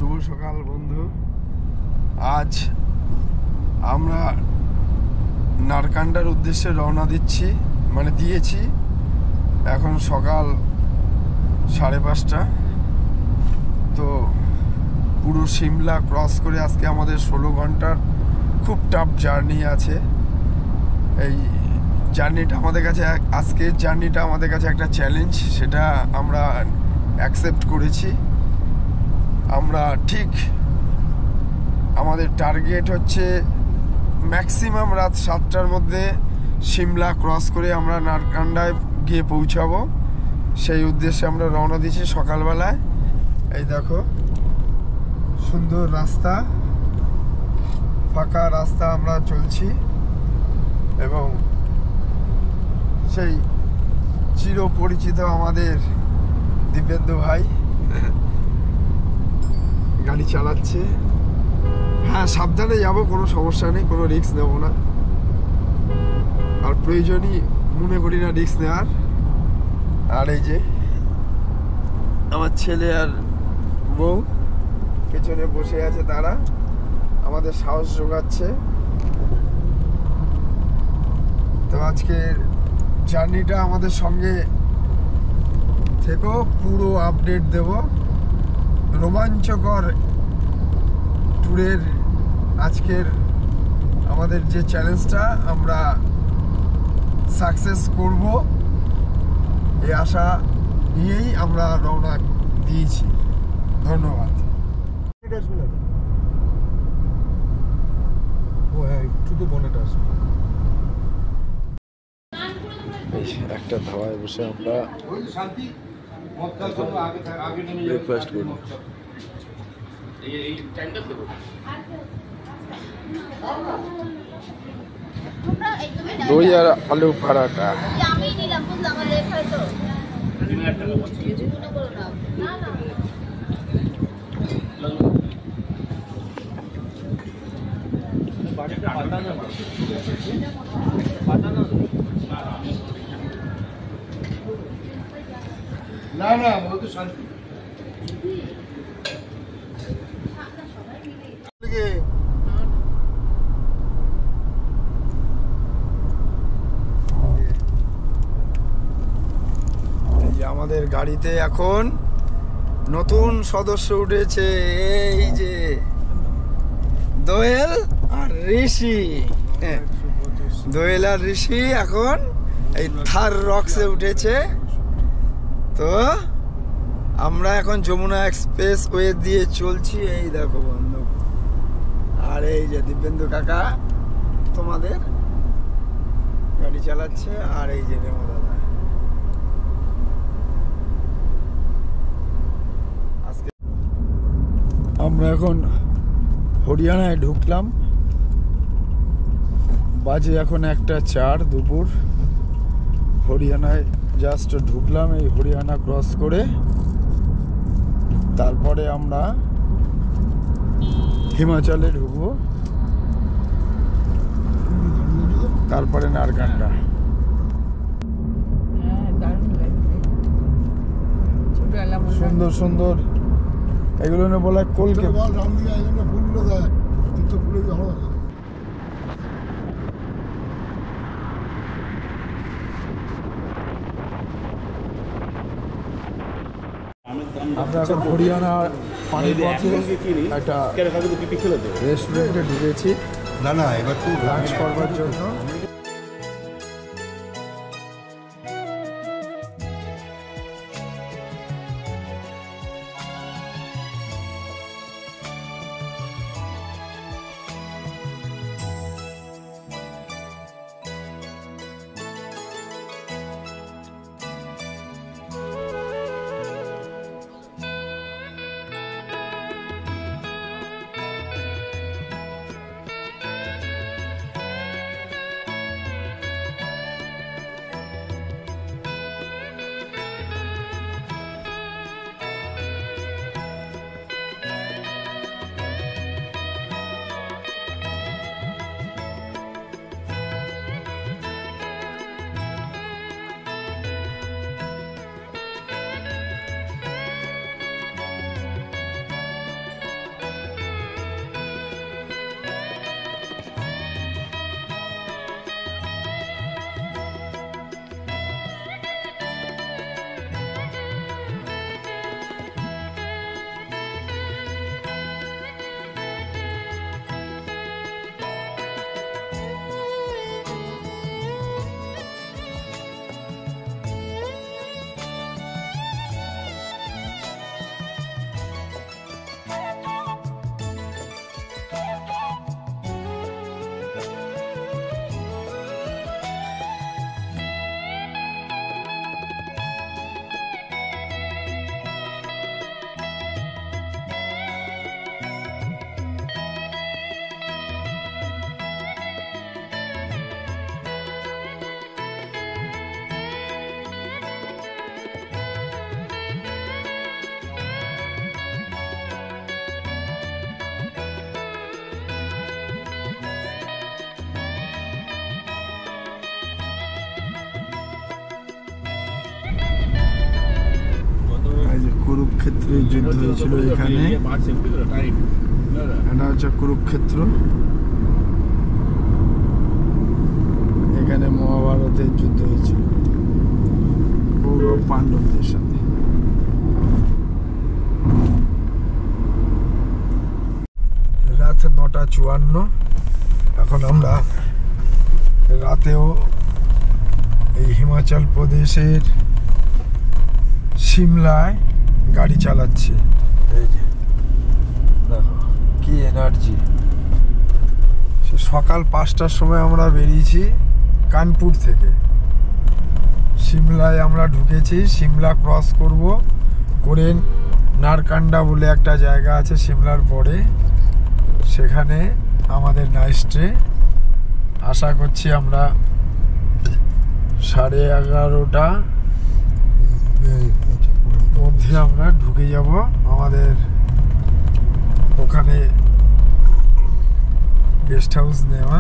শুভ সকাল বন্ধু। আজ আমরা নারকান্ডার উদ্দেশ্যে রওনা দিয়েছি। এখন সকাল 5:30। তো পুরো সিমলা ক্রস করে আজকে আমাদের 16 ঘন্টার খুব টাফ জার্নি আছে। এই জার্নিটা আজকের জার্নিটা আমাদের কাছে একটা চ্যালেঞ্জ, সেটা আমরা অ্যাকসেপ্ট করেছি। আমরা ঠিক আমাদের টার্গেট হচ্ছে ম্যাক্সিমাম রাত 7টার মধ্যে সিমলা ক্রস করে আমরা নারকান্ডায় গিয়ে পৌঁছাবো। সেই উদ্দেশ্যে আমরা রওনা দিয়েছি সকালবেলায়। এই দেখো সুন্দর রাস্তা, ফাঁকা রাস্তা আমরা চলছি এবং সেই চিরপরিচিত আমাদের দিব্যেন্দু ভাই গাড়ি চালাচ্ছে। হ্যাঁ, সাবধানে যাব, কোনো সমস্যা নেই, কোনো রিস্ক নেব না, আর প্রয়োজনই মনে করি না রিস্ক নেওয়ার। আর এই যে আমার ছেলে আর বউ পেছনে বসে আছে, তারা আমাদের সাহস যোগাচ্ছে। তো আজকের জার্নিটা আমাদের সঙ্গে থেকেও পুরো আপডেট দেব। রোমাঞ্চকর ট্যুরের আজকের আমাদের যে চ্যালেঞ্জটা আমরা সাকসেস করব, এই আশা নিয়েই আমরা রওনা দিয়েছি। ধন্যবাদ। একটা ধাবায় বসে আমরা ব্রেকফাস্ট করি। দই আর আলু পরাঠা। না না বলতে শান্তি। আমাদের গাড়িতে এখন নতুন সদস্য উঠেছে, এই যে দোয়েল আর ঋষি। দোয়েল আর ঋষি এখন এই থার রক্সে উঠেছে। তো আমরা এখন যমুনা এক্সপ্রেস ওয়ে দিয়ে চলছি। এই দেখো বন্ধু, আর এই যে দিব্যেন্দু কাকা তোমাদের গাড়ি চালাচ্ছে, আর এই যে রেমো দাদা। আজকে আমরা এখন হরিয়ানায় ঢুকলাম, বাজে এখন 1:04 দুপুর। হরিয়ানায় জাস্ট ঢুকলাম, এই হরিয়ানা ক্রস করে তারপরে আমরা হিমাচলে ঢুকবো, তারপরে নারকান্ডা। সুন্দর সুন্দর এগুলো বলে কলকে আমরা এখন হরিয়ানা পানিপথে একটা রেস্টুরেন্টে ঢুকেছি এবার লাঞ্চ করবার জন্য। কুরুক্ষেত্রের যুদ্ধ হয়েছিল এখানে। এটা হচ্ছে কুরুক্ষেত্র, এখানে মহাভারতের যুদ্ধ হয়েছিল কৌরব পাণ্ডবদের সাথে। রাত 9:54। এখন আমরা রাতেও এই হিমাচল প্রদেশের সিমলায় গাড়ি চালাচ্ছি। এই যে দেখো কি এনার্জি। সকাল 5টার সময় আমরা বেরিয়েছি কানপুর থেকে, সিমলায় আমরা ঢুকেছি। সিমলা ক্রস করব করে নারকান্ডা বলে একটা জায়গা আছে সিমলার পরে, সেখানে আমাদের নাইট স্টে। আশা করছি আমরা 11:30 মধ্যে আমরা ঢুকে যাব আমাদের ওখানে গেস্ট হাউস নেওয়া।